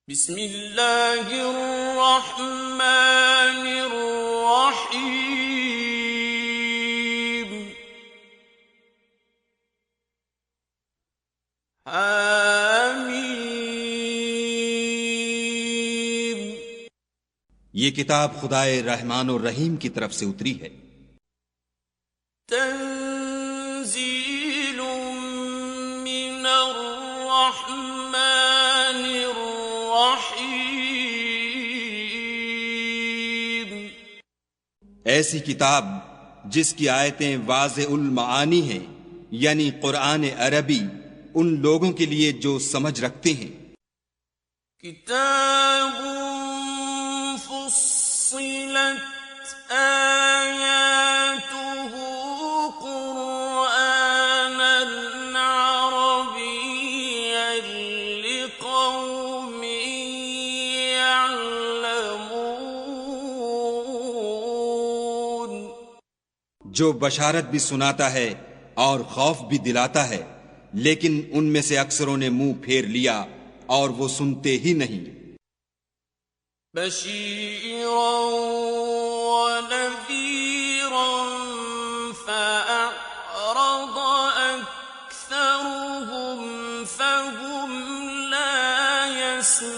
بسم اللہ الرحمن الرحیم حمیم۔ یہ کتاب خدائے رحمان و رحیم کی طرف سے اتری ہے۔ تنزیل من الرحمن الرحیم۔ ایسی کتاب جس کی آیتیں واضح المعانی ہیں، یعنی قرآن عربی ان لوگوں کے لیے جو سمجھ رکھتے ہیں۔ کتاب فصلت آیاتہ قرآنا عربیا لقوم یعلمون۔ جو بشارت بھی سناتا ہے اور خوف بھی دلاتا ہے، لیکن ان میں سے اکثروں نے منہ پھیر لیا اور وہ سنتے ہی نہیں۔ بشیرا ونذیرا فأعرض أكثرهم فهم لا يسمعون۔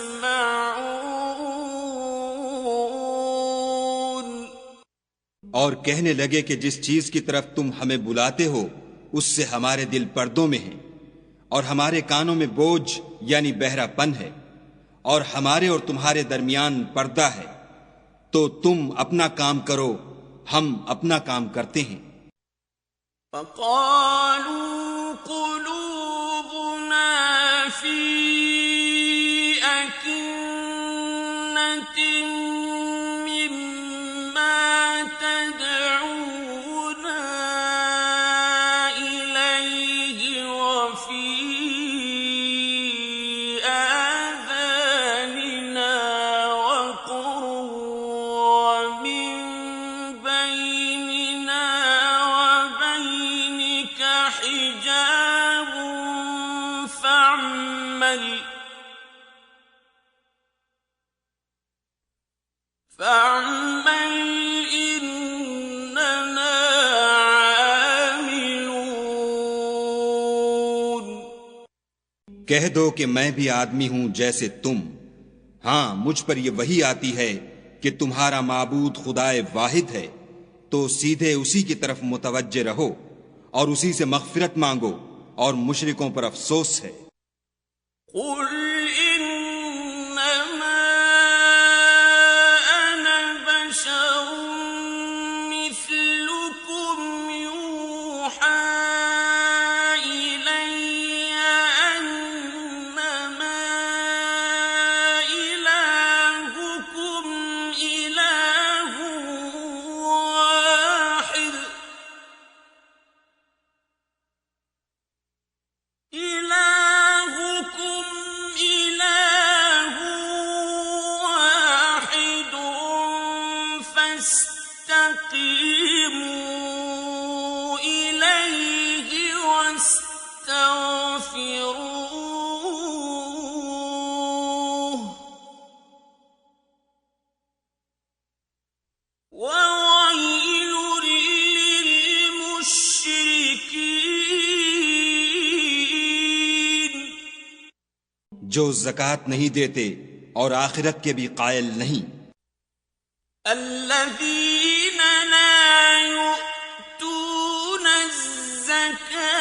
اور کہنے لگے کہ جس چیز کی طرف تم ہمیں بلاتے ہو اس سے ہمارے دل پردوں میں ہیں، اور ہمارے کانوں میں بوجھ یعنی بہرا پن ہے، اور ہمارے اور تمہارے درمیان پردہ ہے، تو تم اپنا کام کرو، ہم اپنا کام کرتے ہیں۔ فقالوا قلوبنا في أكنة مما تدعونا إليه وفي آذاننا وقر ومن بيننا وبينك حجاب فاعمل إننا عاملون۔ کہہ دو کہ میں بھی آدمی ہوں جیسے تم، ہاں مجھ پر یہ وحی آتی ہے کہ تمہارا معبود خدائے واحد ہے، تو سیدھے اسی کی طرف متوجہ رہو اور اسی سے مغفرت مانگو، اور مشرکوں پر افسوس ہے۔ قل انما انا بشر مثلكم يوحى الي انما الهكم اله واحد إلهكم إله واحد فاستقيموا إليه واستغفروه وويل للمشركين۔ جو زکوٰۃ نہیں دیتے اور آخرت کے بھی قائل نہیں، الذين لا يؤتون الزكاة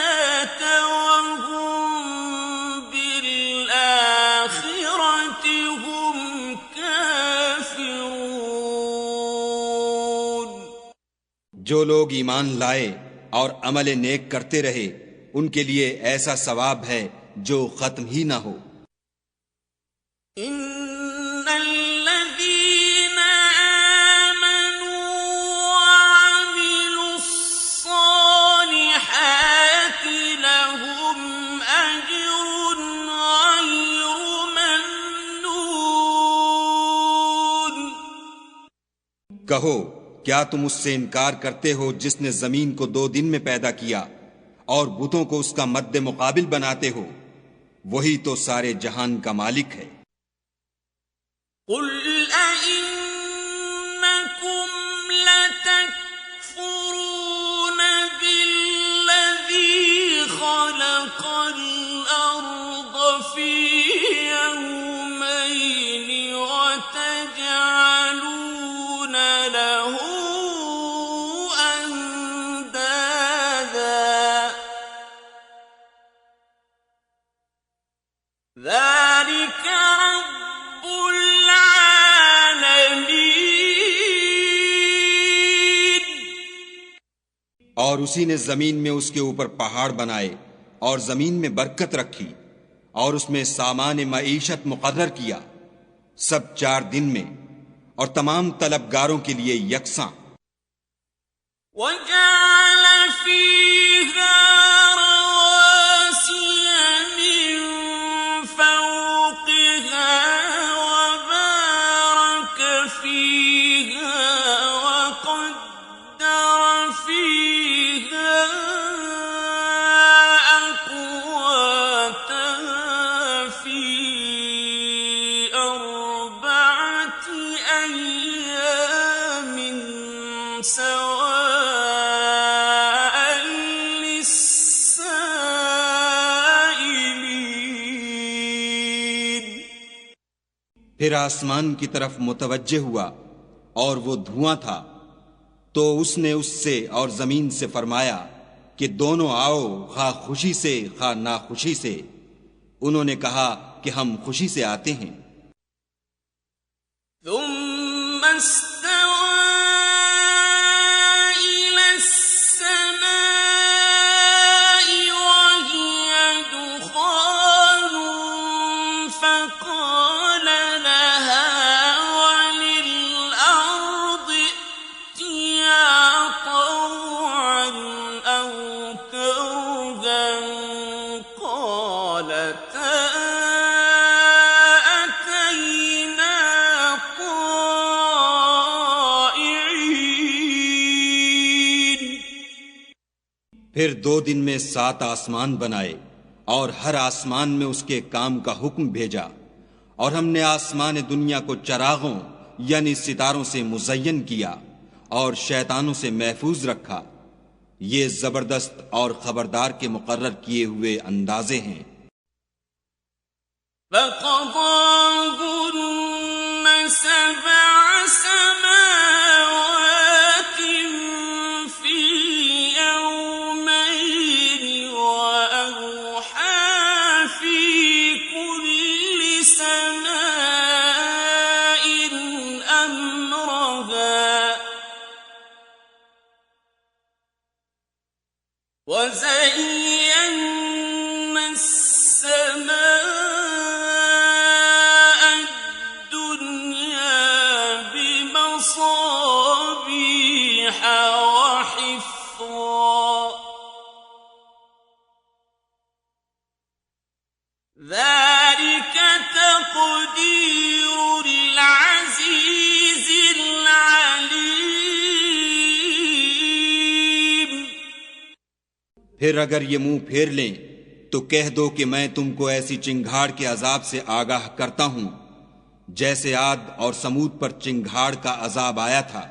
وهم بالآخرة هم كافرون۔ جو لوگ ایمان لائے اور عمل نیک کرتے رہے ان کے لیے ایسا ثواب ہے جو ختم ہی نہ ہو۔ ان الذين آمنوا وعملوا الصالحات لهم أجر غير ممنون۔ کہو کیا تم اس سے انکار کرتے ہو جس نے زمین کو 2 دن میں پیدا کیا اور بتوں کو اس کا مد مقابل بناتے ہو؟ وہی تو سارے جہان کا مالک ہے۔ قل أئنكم لتكفرون بالذي خلق الأرض في يومين وتجعلون له أندادا ذلك رب العالمين. اور اسی نے زمین میں اس کے اوپر پہاڑ بنائے اور زمین میں برکت رکھی اور اس میں سامان معیشت مقرر کیا، سب 4 دن میں اور تمام طلبگاروں کے لیے یکساں. وجعل فيها رواسي من فوقها وبارك فيها وقدر فيها أقواتها في 4 أيام سواء للسائلين. پھر آسمان کی طرف متوجہ ہوا اور وہ دھواں تھا، تو اس نے اس سے اور زمین سے فرمایا کہ دونوں آؤ، خواہ خوشی سے خواہ ناخوشی سے. انہوں نے کہا کہ ہم خوشی سے آتے ہیں. ثم استوى إلى السماء وهي دخان فقال لها وللأرض ائتيا طوعا أو كرها قالتا أتينا طائعين. پھر 2 دن میں 7 آسمان بنائے اور ہر آسمان میں اس کے کام کا حکم بھیجا، اور ہم نے آسمان دنیا کو چراغوں یعنی ستاروں سے مزین کیا اور شیطانوں سے محفوظ رکھا. یہ زبردست اور خبردار کے مقرر کیے ہوئے اندازے ہیں. فقضاهن 7 سماوات في يومين وأوحى في كل سماء أمرها وزينا السماء الدنيا بمصابيح وحفظا ذلك تقدير العزيز العليم. پھر اگر یہ منہ پھیر لیں تو کہہ دو کہ میں تم کو ایسی چنگھاڑ کے عذاب سے آگاہ کرتا ہوں جیسے عاد اور سمود پر چنگھاڑ کا عذاب آیا تھا.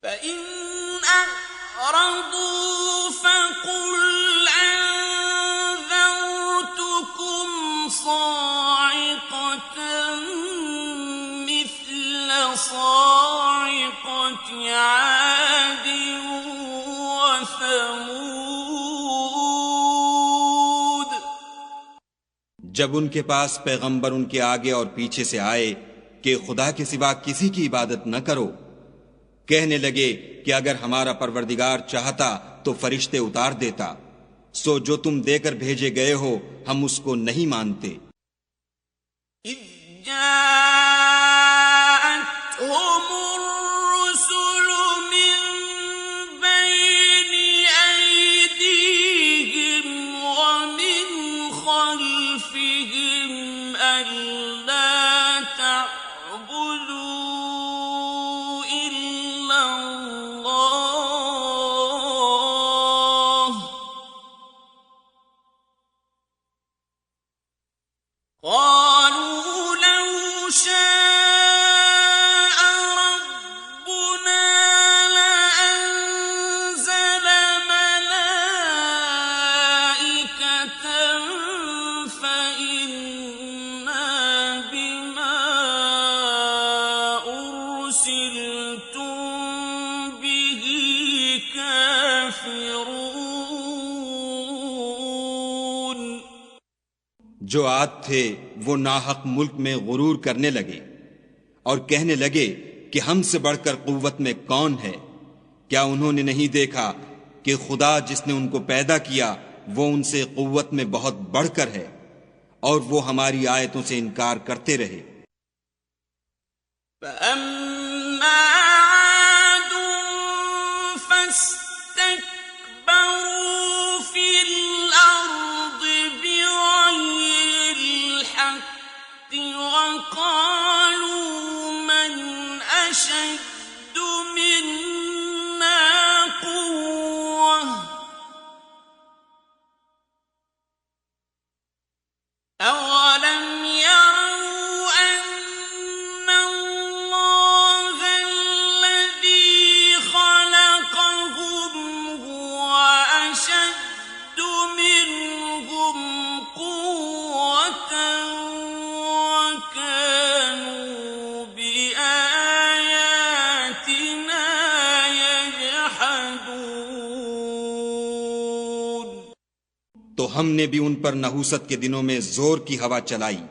فإن أعرضوا فقل أنذرتكم صاعقة مثل صاعقة عاد وثمود. جب ان کے پاس پیغمبر ان کے آگے اور پیچھے سے آئے کہ خدا کے سوا کسی کی عبادت نہ کرو، کہنے لگے کہ اگر ہمارا پروردگار چاہتا تو فرشتے اتار دیتا، سو جو تم دے کر بھیجے گئے ہو ہم اس کو نہیں مانتے. إذ جاءتهم الرسل من بين أيديهم ومن خلفهم ألا تعبدوا إلا الله قالوا لو شاء ربنا لأنزل ملائكة فإنا بما أرسلتم به كافرون. جو عاد تھے وہ ناحق ملک میں غرور کرنے لگے اور کہنے لگے کہ ہم سے بڑھ کر قوت میں کون ہے. کیا انہوں نے نہیں دیکھا کہ خدا جس نے ان کو پیدا کیا وہ ان سے قوت میں بہت بڑھ کر ہے، اور وہ ہماری آیتوں سے انکار کرتے رہے. فأما عاد فاستكبروا في الأرض بغير الحق وقالوا من أشد منا قوة أولم يروا أن الله الذي خلقهم هو أشد منهم قوة وكانوا بآياتنا يجحدون. تو ہم نے بھی ان پر نحوست کے دنوں میں زور کی ہوا چلائی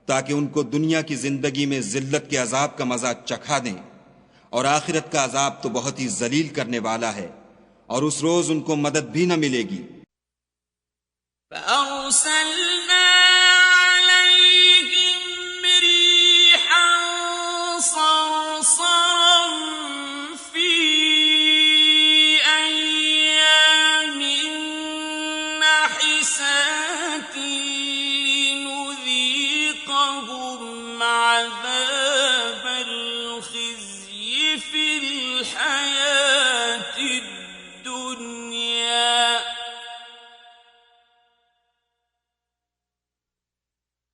تاکہ ان کو دنیا کی زندگی میں ذلت کے عذاب کا مزہ چکھا دیں، اور آخرت کا عذاب تو بہت ہی ذلیل کرنے والا ہے، اور اس روز ان کو مدد بھی نہ ملے گی. فأرسلنا عليهم ريحا صرصرا في أيام نحسات لنذيقهم عذاب الخزي في الحياة الدنيا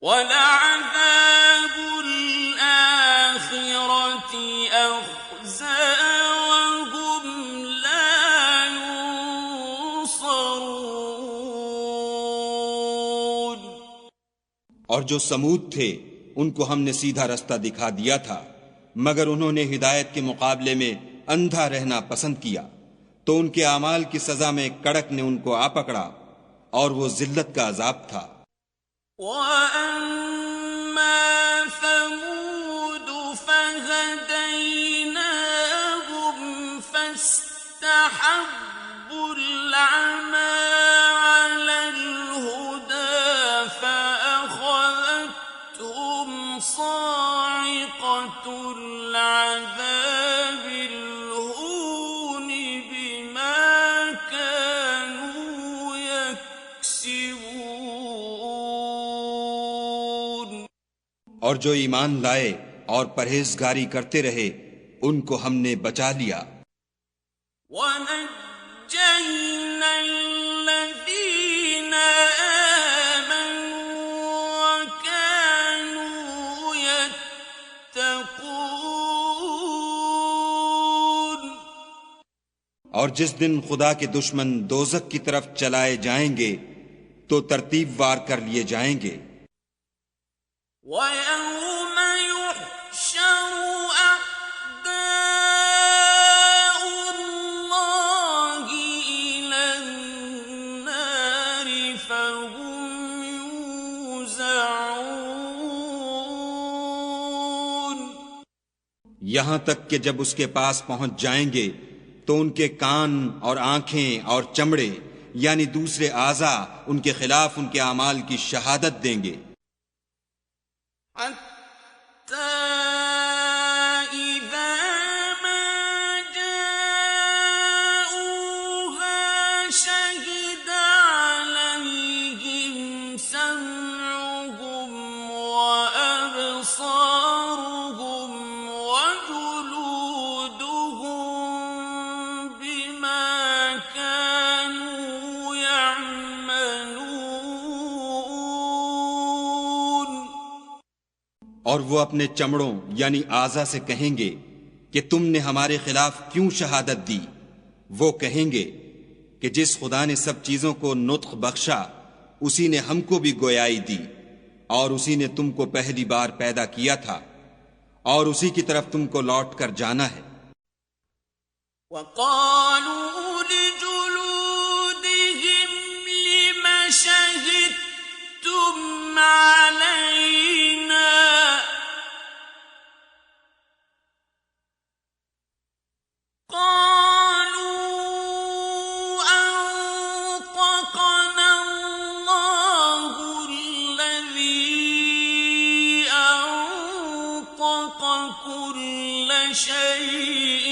وَلَعَذَابُ الْآخِرَةِ أَخْزَىٰ وَهُمْ لَا يُنصَرُونَ. اور جو سمود تھے ان کو ہم نے سیدھا رستہ دکھا دیا تھا، مگر انہوں نے ہدایت کے مقابلے میں اندھا رہنا پسند کیا، تو ان کے اعمال کی سزا میں کڑک نے ان کو آ پکڑا، اور وہ ذلت کا عذاب تھا. وَأَمَّا ثَمُودُ فَهَدَيْنَاهُمْ فَاسْتَحَبُّوا الْعَمَىٰ عَلَى الْهُدَىٰ فَأَخَذَتْهُمْ صَاعِقَةُ الْعَذَابِ الْهُونِ بِمَا كَانُوا يَكْسِبُونَ. اور جو ایمان لائے اور پرہیزگاری کرتے رہے ان کو ہم نے بچا لیا. وَنَجَّيْنَا الَّذِينَ آمَنُوا وَكَانُوا يَتَّقُونَ. اور جس دن خدا کے دشمن دوزخ کی طرف چلائے جائیں گے تو ترتیب وار کر لیے جائیں گے. وَيَوْمَ يُحْشَرُ أَعْدَاءُ اللَّهِ إِلَى النَّارِ فَهُمْ يُوزَعُونَ. یہاں تک کہ جب اس کے پاس پہنچ جائیں گے تو ان کے کان اور آنکھیں اور چمڑے یعنی دوسرے اعضاء ان کے خلاف ان کے اعمال کی شہادت دیں گے. حَتَّى إِذَا مَا جَاءُوهَا شَهِدَ عَلَيْهِمْ سَمْعُهُمْ وَأَبْصَارُهُمْ وَجُلُودُهُم بِمَا كَانُوا يَعْمَلُونَ. اور وہ اپنے چمڑوں یعنی اعضا سے کہیں گے کہ تم نے ہمارے خلاف کیوں شہادت دی؟ وہ کہیں گے کہ جس خدا نے سب چیزوں کو نطق بخشا اسی نے ہم کو بھی گویائی دی، اور اسی نے تم کو پہلی بار پیدا کیا تھا، اور اسی کی طرف تم کو لوٹ کر جانا ہے۔ وَقَالُوا لِجُلُودِهِمْ لِمَ شَهِدتُّمْ عَلَيْنَا قَالُوا أَنطَقَنَا اللَّهُ الَّذِي أَنطَقَ كُلَّ شَيْءٍ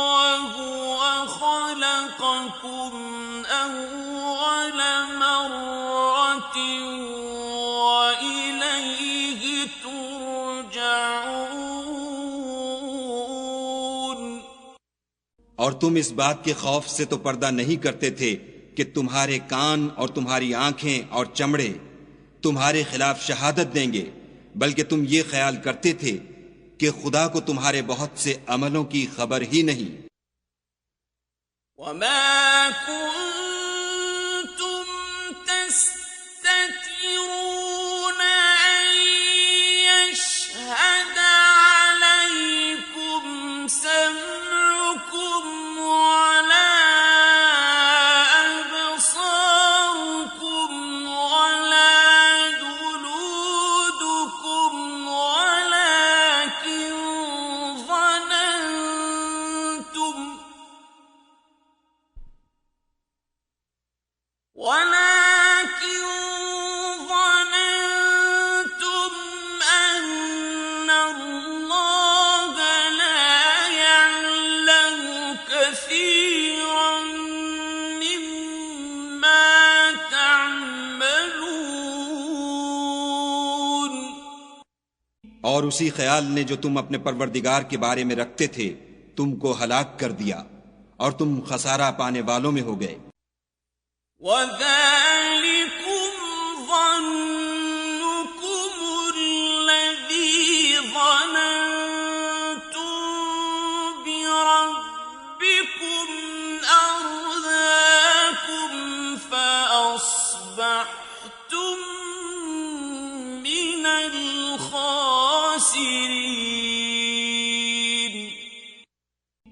وَهُوَ خَلَقَكُمْ أَوَّلَ مَرَّةٍ وَإِلَيْهِ تُرْجَعُونَ۔ اور تم اس بات کے خوف سے تو پردہ نہیں کرتے تھے کہ تمہارے کان اور تمہاری آنکھیں اور چمڑے تمہارے خلاف شہادت دیں گے، بلکہ تم یہ خیال کرتے تھے کہ خدا کو تمہارے بہت سے عملوں کی خبر ہی نہیں۔ وَمَا كُنتُمْ تَسْتَتِرُونَ أَن يَشْهَدَ عَلَيْكُمْ سَمْعُكُمْ وَلَا أَبْصَارُكُمْ وَلَا جُلُودُكُمْ وَلَكِنْ ظَنَنْتُمْ أَنَّ اللَّهَ لَا يَعْلَمُ كَثِيرًا مِّمَّا تَعْمَلُونَ۔ اور اسی خیال نے جو تم اپنے پروردگار کے بارے میں رکھتے تھے تم کو ہلاک کر دیا، اور تم خسارہ پانے والوں میں ہو گئے۔ وَذَلِكُمْ ظَنُّكُمُ الَّذِي ظَنَنتُم بِرَبِّكُمْ أَرْدَاكُمْ فَأَصْبَحْتُم مِّنَ الْخَاسِرِينَ۔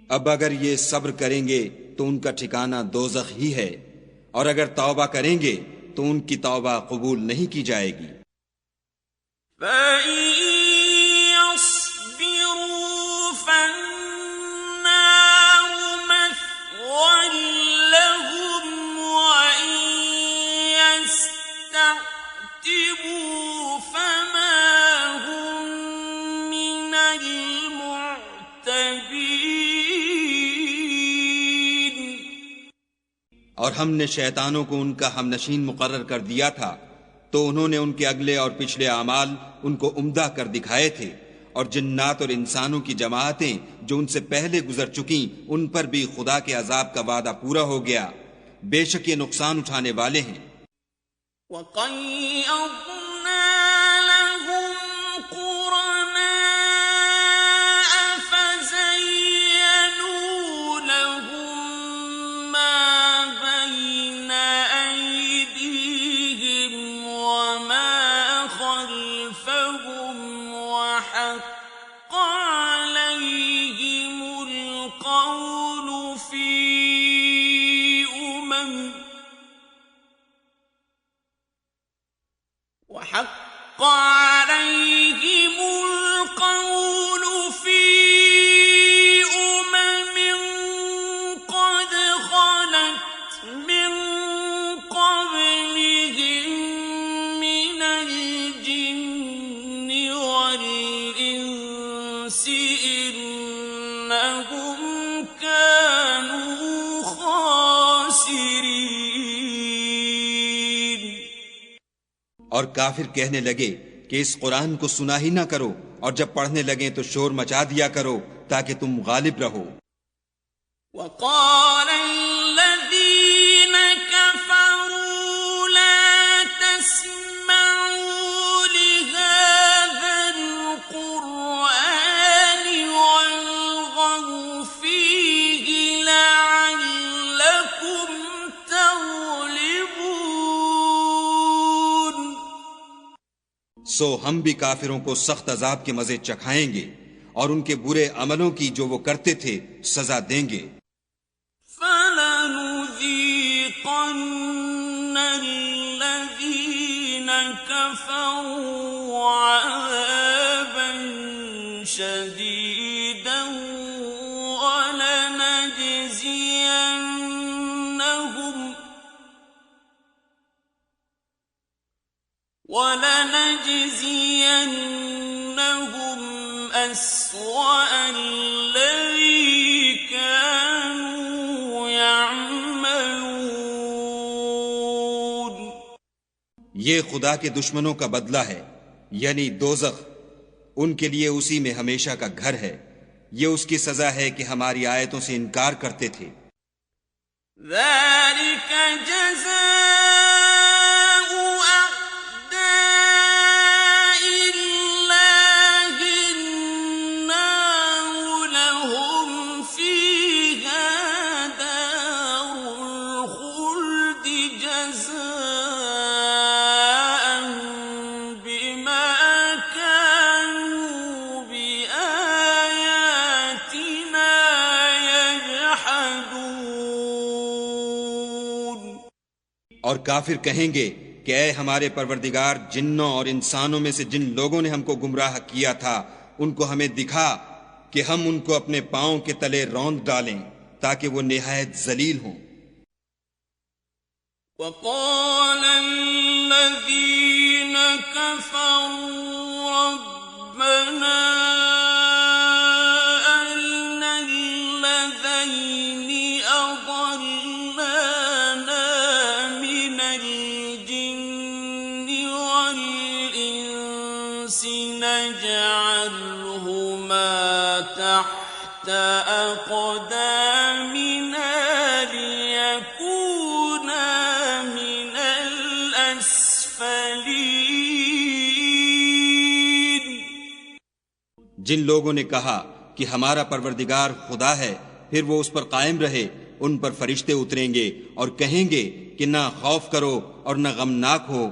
اب اگر یہ صبر کریں گے تو ان کا ٹھکانہ دوزخ ہی ہے، اور اگر توبہ کریں گے تو ان کی توبہ قبول نہیں کی جائے گی۔ فَإِن يَصْبِرُوا فَالنَّارُ مَثْوًى لَّهُمْ وَإِن يَسْتَعْتِبُوا فَمَا هُم مِّنَ الْمُعْتَبِينَ۔ اور ہم نے شیطانوں کو ان کا ہم نشین مقرر کر دیا تھا، تو انہوں نے ان کے اگلے اور پچھلے اعمال ان کو عمدہ کر دکھائے تھے، اور جنات اور انسانوں کی جماعتیں جو ان سے پہلے گزر چکیں ان پر بھی خدا کے عذاب کا وعدہ پورا ہو گیا، بے شک یہ نقصان اٹھانے والے ہیں۔ وَقَيَّضْنَا لَهُمْ قُرَنَاءَ فَزَيَّنُوا لَهُم مَّا بَيْنَ أَيْدِيهِمْ وَمَا خَلْفَهُمْ وَحَقَّ عَلَيْهِمُ الْقَوْلُ فِي قَدْ خَلَتْ مِن قَبْلِهِم مِّنَ الْجِنِّ وَالْإِنسِ إِنَّهُمْ كَانُوا خَاسِرِينَ۔ اور کافر کہنے لگے کہ اس قرآن کو سنا ہی نہ کرو، اور جب پڑھنے لگیں تو شور مچا دیا کرو تاکہ تم غالب رہو۔ وَقَالَ الَّذِينَ كَفَرُوا لَا تَسْمَعُوا لِهَٰذَا سو ہم بھی کافروں کو سخت عذاب کے مزے چکھائیں گے اور ان کے برے عملوں کی جو وہ کرتے تھے سزا دیں گے. فَلَنُذِيقَنَّ الَّذِينَ كَفَرُوا عَذَابًا شَدِيدًا وَلَنَجْزِيَنَّهُمْ أَسْوَأَ الَّذِي كَانُوا يَعْمَلُونَ. یہ خدا کے دشمنوں کا بدلہ ہے، یعنی دوزخ. ان کے لیے اسی میں ہمیشہ کا گھر ہے. یہ اس کی سزا ہے کہ ہماری آیتوں سے انکار کرتے تھے. ذَلِكَ جَزَاءُ اور کافر کہیں گے کہ اے ہمارے پروردگار، جنوں اور انسانوں میں سے جن لوگوں نے ہم کو گمراہ کیا تھا ان کو ہمیں دکھا کہ ہم ان کو اپنے پاؤں کے تلے روند ڈالیں تاکہ وہ نہایت ذلیل ہوں. وَقَالَ الَّذِينَ كَفَرُوا رَبَّنَا أَرِنَا الَّذَيْنِ أَضَلَّانَا مِنَ الْجِنِّ وَالْإِنسِ نَجْعَلْهُمَا تَحْتَ أَقْدَامِنَا لِيَكُونَا مِنَ الْأَسْفَلِينَ. جن لوگوں نے کہا کہ ہمارا پروردگار خدا ہے، پھر وہ اس پر قائم رہے، ان پر فرشتے اتریں گے اور کہیں گے کہ نہ خوف کرو اور نہ غمناک ہو،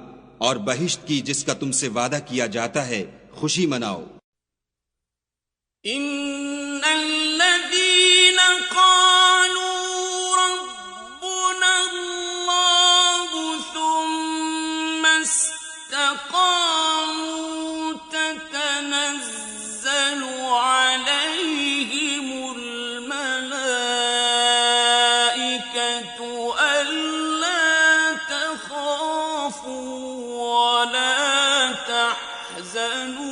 اور بہشت کی جس کا تم سے وعدہ کیا جاتا ہے خوشی مناؤ. إِنَّ الَّذِينَ قَالُوا رَبُّنَا اللَّهُ ثُمَّ اسْتَقَامُوا تَتَنَزَّلُ عَلَيْهِمُ الْمَلَائِكَةُ أَلَّا تَخَافُوا وَلَا تَحْزَنُوا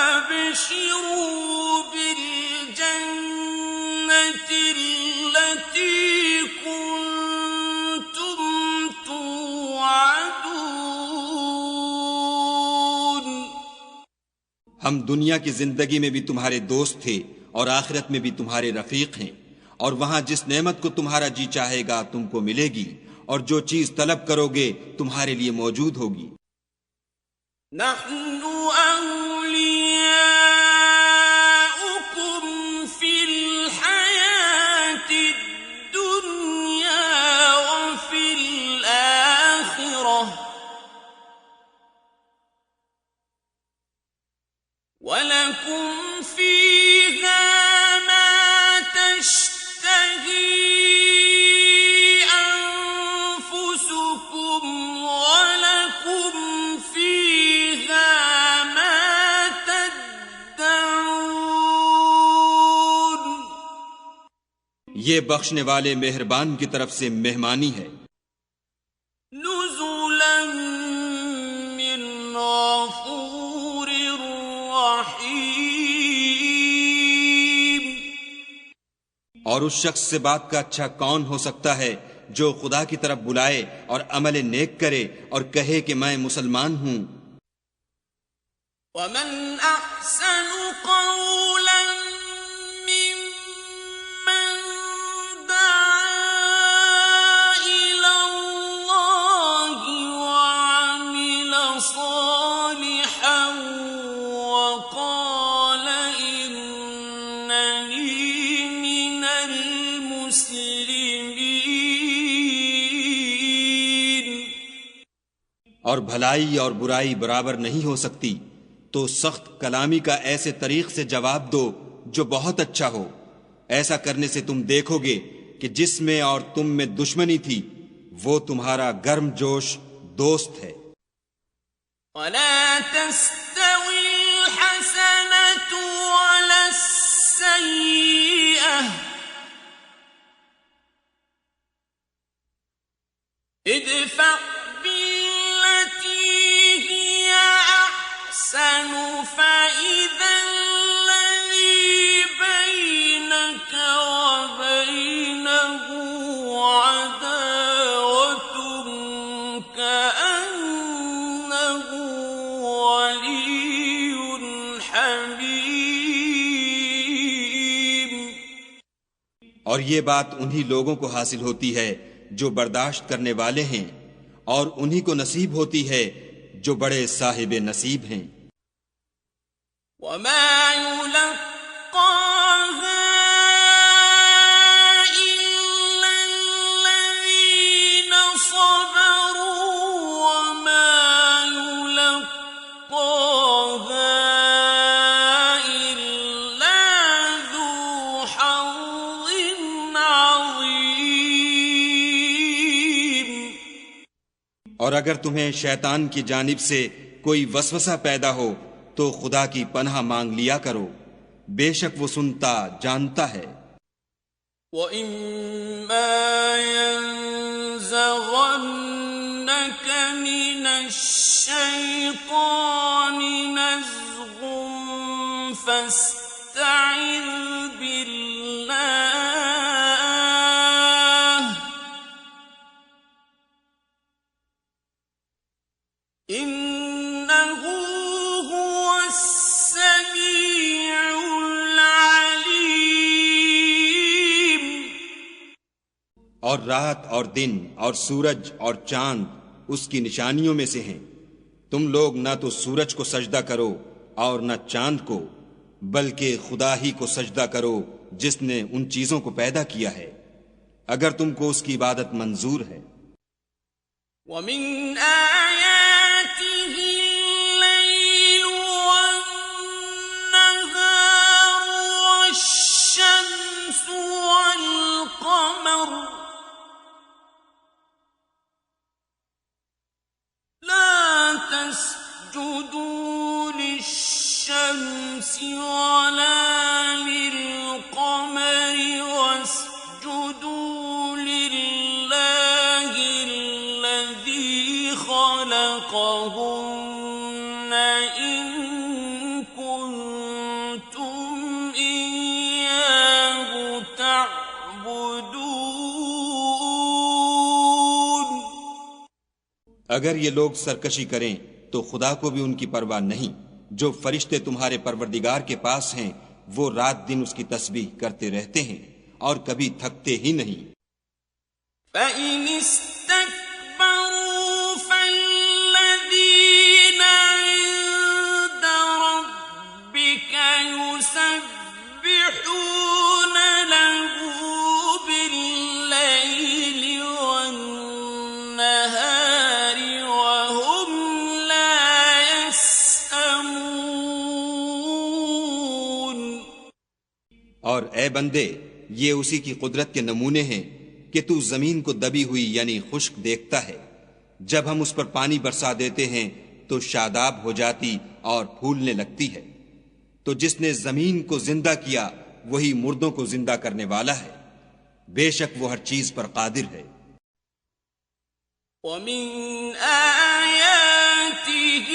وَأَبْشِرُوا بِالْجَنَّةِ الَّتِي كُنتُمْ تُوعَدُونَ. ہم دنیا کی زندگی میں بھی تمہارے دوست تھے اور آخرت میں بھی تمہارے رفیق ہیں، اور وہاں جس نعمت کو تمہارا جی چاہے گا تم کو ملے گی، اور جو چیز طلب کرو گے تمہارے لیے موجود ہوگی. نحن أولياؤكم في الحياة الدنيا وفي الآخرة ولكم فيها ما تشتهي أنفسكم ولكم فيها ما تدعون. یہ بخشنے والے مہربان کی طرف سے مہمانی ہے. نزلا من غفور رحیم. اور اس شخص سے بات کا اچھا کون ہو سکتا ہے جو خدا کی طرف بلائے اور عمل نیک کرے اور کہے کہ میں مسلمان ہوں. ومن احسن قولا ممن دعا الى الله وعمل صالحا وقال انني مسلمين. اور بھلائی اور برائی برابر نہیں ہو سکتی، تو سخت کلامی کا ایسے طریق سے جواب دو جو بہت اچھا ہو. ایسا کرنے سے تم دیکھو گے کہ جس میں اور تم میں دشمنی تھی وہ تمہارا گرم جوش دوست ہے. ولا تستوي الحسنة ولا السيئة ادفع بالتي هي أحسن فإذا الذي بينك وبينه عداوة كأنه ولي حميم. اور یہ بات انہی لوگوں کو حاصل ہوتی ہے جو برداشت کرنے والے ہیں، اور انہی کو نصیب ہوتی ہے جو بڑے صاحب نصیب ہیں. وما يلقاها إلا الذين صبروا وما يلقاها إلا ذو حظ عظيم. اور اگر تمہیں شیطان کی جانب سے کوئی وسوسہ پیدا ہو تو خدا کی پناہ مانگ لیا کرو، بے شک وہ سنتا جانتا ہے. وَإِمَّا يَنزَغَنَّكَ مِنَ الشَّيْطَانِ نَزْغٌ فَاسْتَعِذْ بِاللَّهِ إِنَّهُ هُوَ السَّمِيعُ الْعَلِيمُ. اور رات اور دن اور سورج اور چاند اس کی نشانیوں میں سے ہیں. تم لوگ نہ تو سورج کو سجدہ کرو اور نہ چاند کو، بلکہ خدا ہی کو سجدہ کرو جس نے ان چیزوں کو پیدا کیا ہے، اگر تم کو اس کی عبادت منظور ہے. وَمِنْ آيَاتِهِ اللَّيْلُ وَالنَّهَارُ وَالشَّمْسُ وَالْقَمَرُ لَا تَسْجُدُوا لِلشَّمْسِ وَلَا لِلْقَمَرِ وَاسْجُدُوا لِلَّهِ الَّذِي خَلَقَهُنَّ إِن كُنتُمْ إِيَّاهُ تَعْبُدُونَ. اگر یہ لوگ سرکشی کریں تو خدا کو بھی ان کی پرواہ نہیں. جو فرشتے تمہارے پروردگار کے پاس ہیں وہ رات دن اس کی تسبیح کرتے رہتے ہیں اور کبھی تھکتے ہی نہیں. فَإِنِ اسْتَكْبَرُوا فَالَّذِينَ عِندَ رَبِّكَ يُسَبِّحُونَ لَهُ بِاللَّيْلِ وَالنَّهَارِ وَهُمْ لَا يَسْأَمُونَ. اور اے بندے، یہ اسی کی قدرت کے نمونے ہیں کہ تو زمین کو دبی ہوئی یعنی خشک دیکھتا ہے، جب ہم اس پر پانی برسا دیتے ہیں تو شاداب ہو جاتی اور پھولنے لگتی ہے. تو جس نے زمین کو زندہ کیا وہی مردوں کو زندہ کرنے والا ہے، بے شک وہ ہر چیز پر قادر ہے. وَمِنْ آيَاتِهِ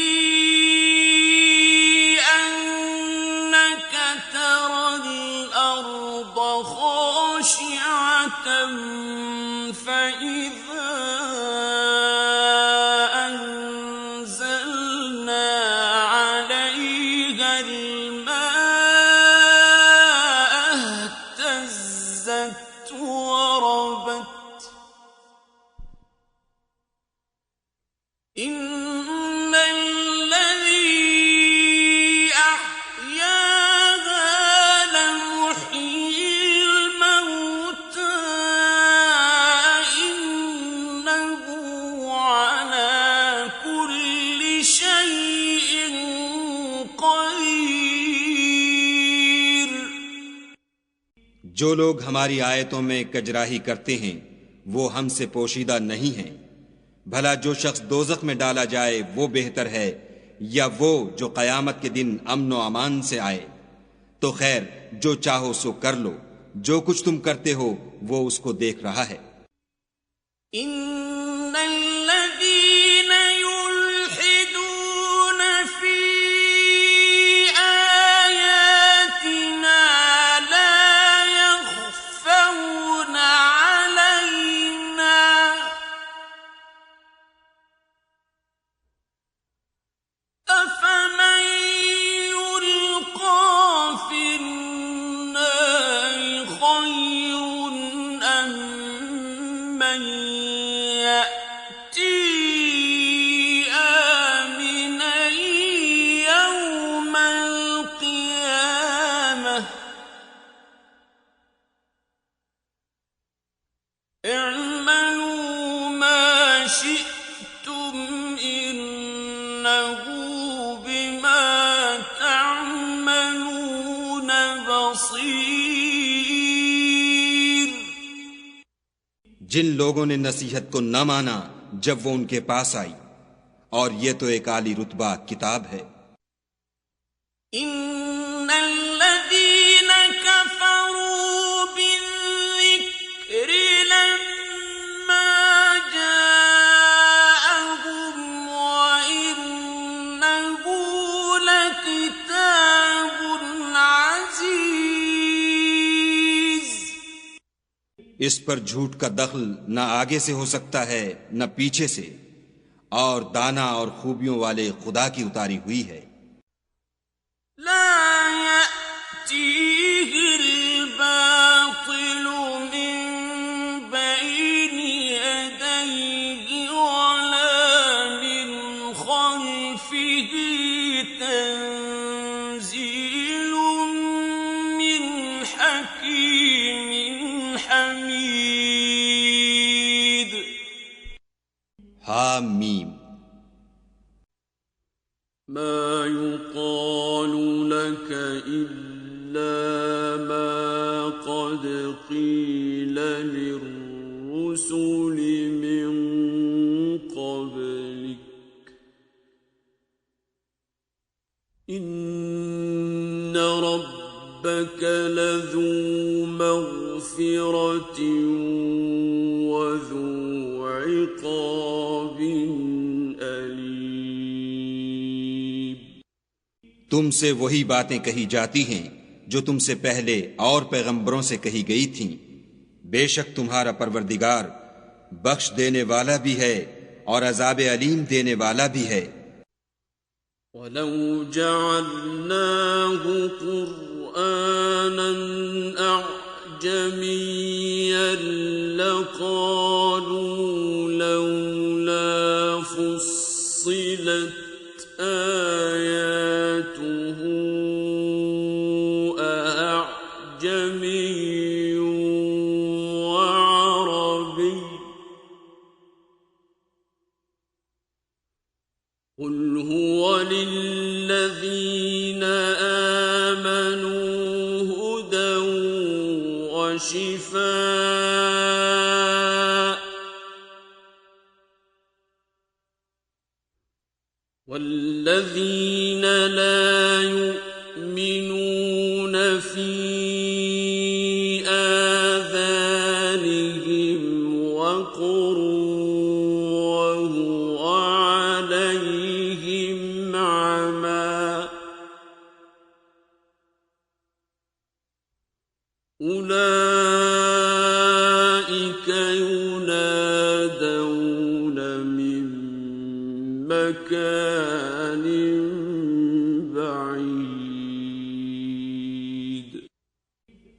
أَنَّكَ تَرَى الْأَرْضَ خَاشِعَةً فَإِذَا أَنزَلْنَا عَلَيْهَا الْمَاءَ اهْتَزَّتْ وَرَبَتْ. إِنَّ الَّذِي أَحْيَاهَا لَمُحْيِي الْمَوْتَىٰ جو لوگ ہماری آیتوں میں کجراہی کرتے ہیں وہ ہم سے پوشیدہ نہیں ہیں۔ بھلا جو شخص دوزخ میں ڈالا جائے وہ بہتر ہے یا وہ جو قیامت کے دن امن و امان سے آئے؟ تو خیر جو چاہو سو کر لو، جو کچھ تم کرتے ہو وہ اس کو دیکھ رہا ہے۔ ان الذين يلحدون في آياتنا لا يخفون علينا أفمن يلقى في النار خير أم من يأتي آمنا يوم القيامة اعملوا ما شئتم إنه بما تعملون بصير۔ جن لوگوں نے نصیحت کو نہ مانا جب وہ ان کے پاس آئی، اور یہ تو ایک عالی رتبہ کتاب ہے۔ ان الذين كفروا بالذكر لما جاءهم وإنه لكتاب عزيز۔ اس پر جھوٹ کا دخل نہ آگے سے ہو سکتا ہے نہ پیچھے سے، اور دانا اور خوبیوں والے خدا کی اتاری ہوئی ہے۔ لا يأتيه الباطل من بين يديه ولا من خلفه تنزيل من حكيم حميد۔ حامیم۔ ما يقال لك إلا ما قد قيل للرسل من قبلك إن ربك لذو مغفرة وذو عقاب أليم۔ تم سے وہی باتیں کہی جاتی ہیں جو تم سے پہلے اور پیغمبروں سے کہی گئی تھیں، بے شک تمہارا پروردگار بخش دینے والا بھی ہے اور عذاب علیم دینے والا بھی ہے۔ وَلَوْ جَعَلْنَاهُ قُرْآنًا أَعْجَمِيًّا لَقَالُوا لَوْلَا فُصِّلَتْ آيَاتُهُ أَأَعْجَمِيٌّ وَعَرَبِيٌّ قُلْ هُوَ لِلَّذِينَ آمَنُوا هُدًى وَشِفَاءٌ وَالَّذِينَ لَا يُؤْمِنُونَ فِي آذَانِهِمْ وَقْرٌ وَهُوَ عَلَيْهِمْ عَمًى أُولَئِكَ يُنَادَوْنَ مِن مَّكَانٍ بَعِيدٍ۔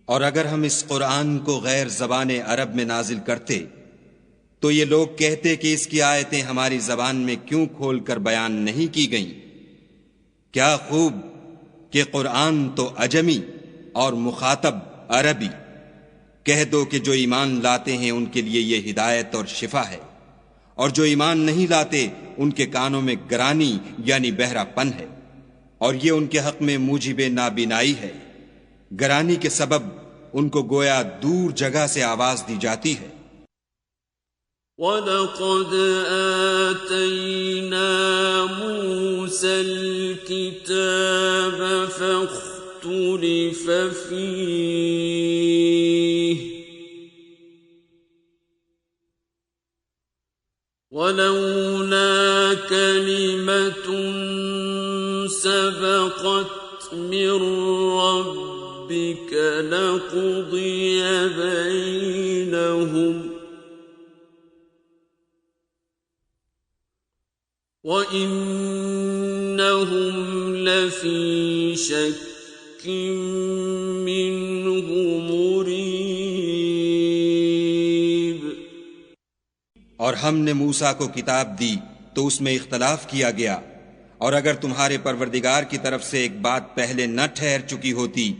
اور اگر ہم اس قرآن کو غیر زبان عرب میں نازل کرتے تو یہ لوگ کہتے کہ اس کی آیتیں ہماری زبان میں کیوں کھول کر بیان نہیں کی گئیں؟ کیا خوب کہ قرآن تو عجمی اور مخاطب عربی۔ کہہ دو کہ جو ایمان لاتے ہیں ان کے لیے یہ ہدایت اور شفا ہے، اور جو ایمان نہیں لاتے ان کے کانوں میں گرانی یعنی بہرا پن ہے، اور یہ ان کے حق میں موجب نابینائی ہے۔ گرانی کے سبب ان کو گویا دور جگہ سے آواز دی جاتی ہے۔ وَلَقَدْ آتَيْنَا مُوسَى الْكِتَابَ فَاخْتُلِفَ فِيهِ وَلَوْلَا كَلِمَةٌ سَبَقَتْ مِنْ رَبِّكَ لَقُضِيَ بَيْنَهُمْ وَإِنَّهُمْ لَفِي شَكٍّ مِّنْهُ مُرِيبٍ۔ اور ہم نے موسیٰ کو کتاب دی تو اس میں اختلاف کیا گیا، اور اگر تمہارے پروردگار کی طرف سے ایک بات پہلے نہ ٹھہر چکی ہوتی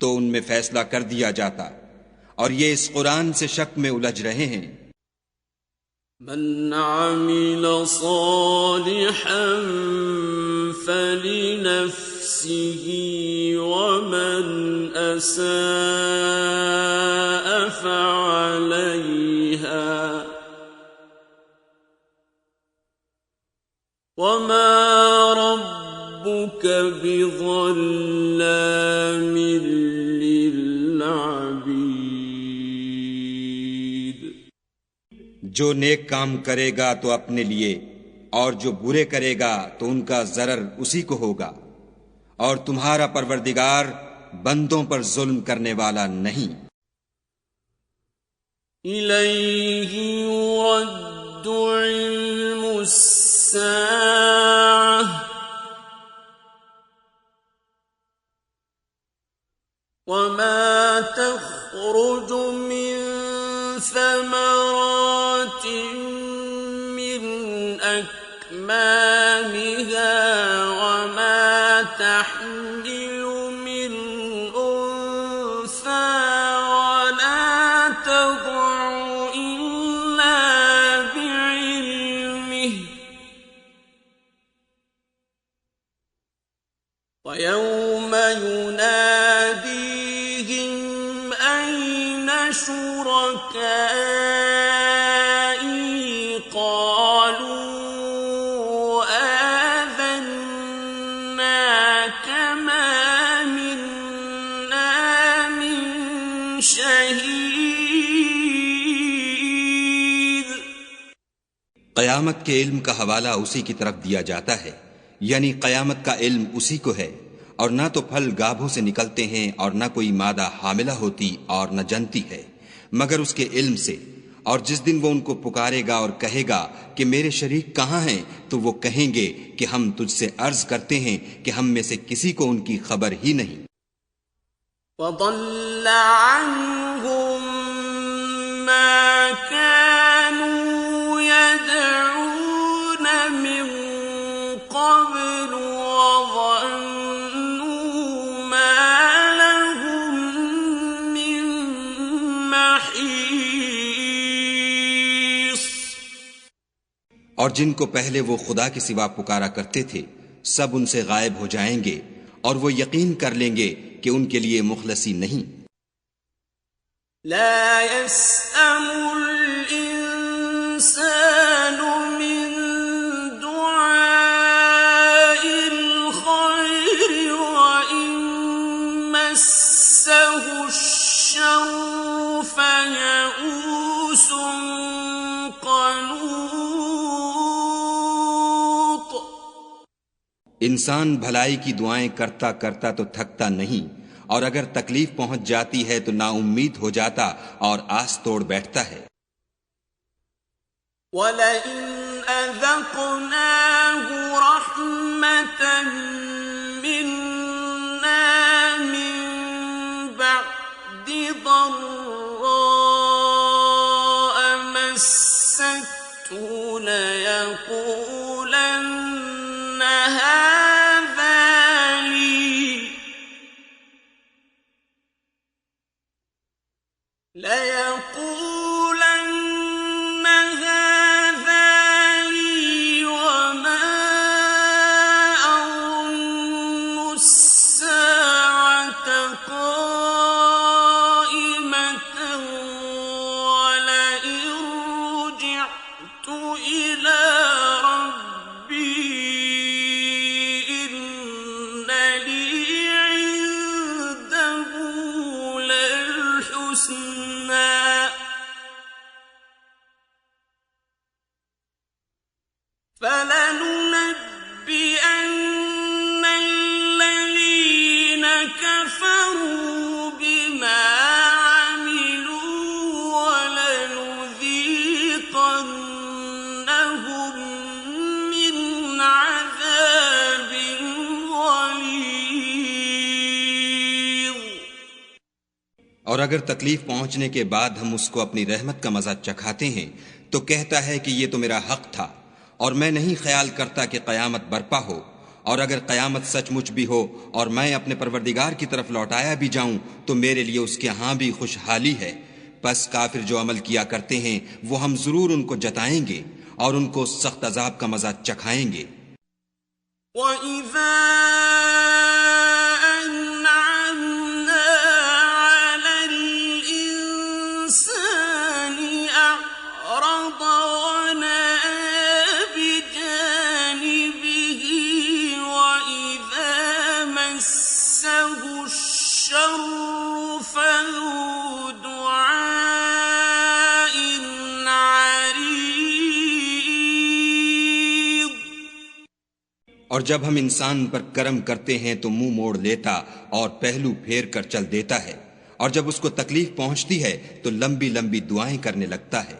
تو ان میں فیصلہ کر دیا جاتا، اور یہ اس قرآن سے شک میں الجھ رہے ہیں۔ من عمل صالحا فلنفسه ومن أساء فعليها وما ربك بظلام للعبيد۔ جو نیک کام کرے گا تو اپنے لیے، اور جو برے کرے گا تو ان کا ضرر اسی کو ہوگا، اور تمہارا پروردگار بندوں پر ظلم کرنے والا نہیں۔ إِلَيْهِ يُرَدُّ عِلْمُ السَّاعَةِ وَمَا تَخْرُجُ مِنْ ثَمَرَاتٍ مِّنْ أَكْمَامِهَا وَمَا تَحْمِلُ مِنْ أُنثَى وَلَا تَضَعُ إِلَّا بِعِلْمِهِ وَيَوْمَ يُنَادِيهِمْ أَيْنَ شُرَكَائِي قَالُوا آذَنَّاكَ مَا مِنَّا مِنْ شَهِيدٍ۔ قیامت کے علم کا حوالہ اسی کی طرف دیا جاتا ہے، یعنی قیامت کا علم اسی کو ہے، اور نہ تو پھل گابھوں سے نکلتے ہیں اور نہ کوئی مادہ حاملہ ہوتی اور نہ جنتی ہے، مگر اس کے علم سے۔ اور جس دن وہ ان کو پکارے گا اور کہے گا کہ میرے شریک کہاں ہیں، تو وہ کہیں گے کہ ہم تجھ سے عرض کرتے ہیں کہ ہم میں سے کسی کو ان کی خبر ہی نہیں۔ وَضَلَّ عَنْهُمْ مَا كَانُوا يَدْعُونَ مِنْ قَبْلُ وَظَنُّوا مَا لَهُمْ مِنْ مَحِيصٍ۔ اور جن کو پہلے وہ خدا کے سوا پکارا کرتے تھے سب ان سے غائب ہو جائیں گے، اور وہ یقین کر لیں گے کہ ان کے لیے مخلصی نہیں۔ لا يسأم الإنسان من دعاء الخير وإن مسه الشر فيئوس قنوط۔ انسان بھلائی کی دعائیں کرتا کرتا تو تھکتا نہیں، اور اگر تکلیف پہنچ جاتی ہے تو نا امید ہو جاتا اور آس توڑ بیٹھتا ہے۔ وَلَئِنْ أَذَقْنَاهُ رَحْمَةً مِنَّا مِنْ بَعْدِ ضَرَّاءَ مَسَّتْهُ لَيَقُولَنَّ هَذَا لِي وَمَا أَظُنُّ السَّاعَةَ قَائِمَةً فلننبئن الذين كفروا بما عملوا ولنذيقنهم من عذاب غليظ. اور اگر تکلیف پہنچنے کے بعد ہم اس کو اپنی رحمت کا مزہ چکھاتے ہیں تو کہتا ہے کہ یہ تو میرا حق تھا اور میں نہیں خیال کرتا کہ قیامت برپا ہو. اور اگر قیامت سچ مچ بھی ہو اور میں اپنے پروردگار کی طرف لوٹایا بھی جاؤں تو میرے لیے اس کے ہاں بھی خوشحالی ہے. بس کافر جو عمل کیا کرتے ہیں وہ ہم ضرور ان کو جتائیں گے اور ان کو سخت عذاب کا مزہ چکھائیں گے. وَإِذَا أَنْعَمْنَا عَلَى الْإِنسَانِ أَعْرَضَ وَنَأَىٰ بِجَانِبِهِ وَإِذَا مَسَّهُ الشَّرُّ فَذُو دُعَاءٍ عَرِيضٍ. اور جب ہم انسان پر کرم کرتے ہیں تو منہ موڑ لیتا اور پہلو پھیر کر چل دیتا ہے، اور جب اس کو تکلیف پہنچتی ہے تو لمبی لمبی دعائیں کرنے لگتا ہے.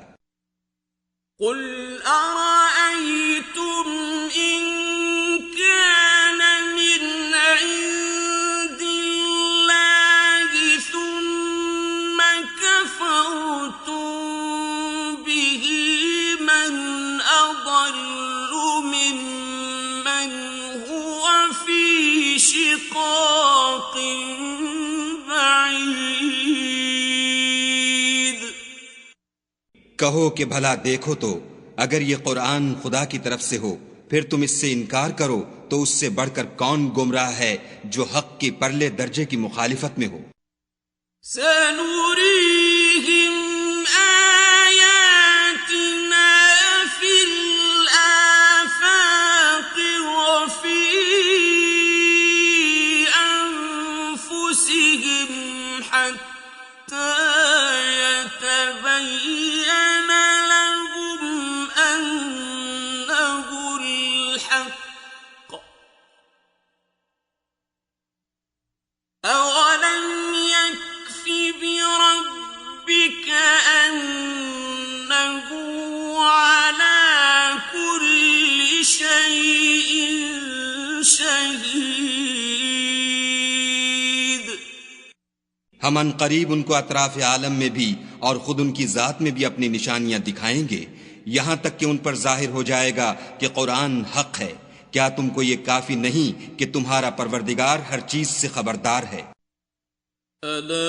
قُلْ أَرَأَيْتُمْ إِن كَانَ مِنْ عِندِ اللَّهِ ثُمَّ كَفَرْتُم بِهِ مَنْ أَضَلُّ مِمَّنْ هُوَ فِي شِقَاقٍ بَعِيدٍ. کہو کہ بھلا دیکھو تو اگر یہ قرآن خدا کی طرف سے ہو پھر تم اس سے انکار کرو تو اس سے بڑھ کر کون گمراہ ہے جو حق کی پرلے درجے کی مخالفت میں ہو. سَنُرِيهِمْ آيَاتِنَا فِي الْآفَاقِ وَفِي أَنفُسِهِمْ حَتَّى يَتَبَيَّنَ لَهُمْ أَنَّهُ الْحَقُّ. أَوَلَمْ يَكْفِ بِرَبِّكَ أَنَّهُ عَلَى كُلِّ شَيْءٍ شَهِيدٌ. ہم ان قریب ان کو اطراف عالم میں بھی اور خود ان کی ذات میں بھی اپنی نشانیاں دکھائیں گے یہاں تک کہ ان پر ظاہر ہو جائے گا کہ قرآن حق ہے. کیا تم کو یہ کافی نہیں کہ تمہارا پروردگار ہر چیز سے خبردار ہے؟ أَلَا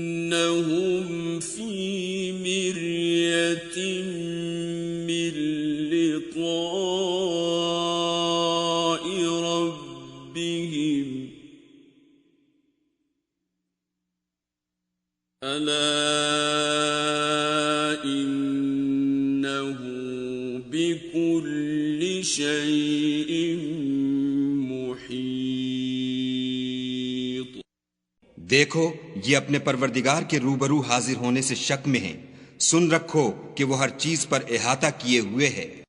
إِنَّهُمْ فِي مِرْيَةٍ مِّن لِقَاءِ رَبِّهِمْ أَلَا إِنَّهُ بِكُلِّ شَيْءٍ مُحِيطٌ. دیکھو یہ اپنے پروردگار کے روبرو حاضر ہونے سے شک میں ہیں. سن رکھو کہ وہ ہر چیز پر احاطہ کیے ہوئے ہے.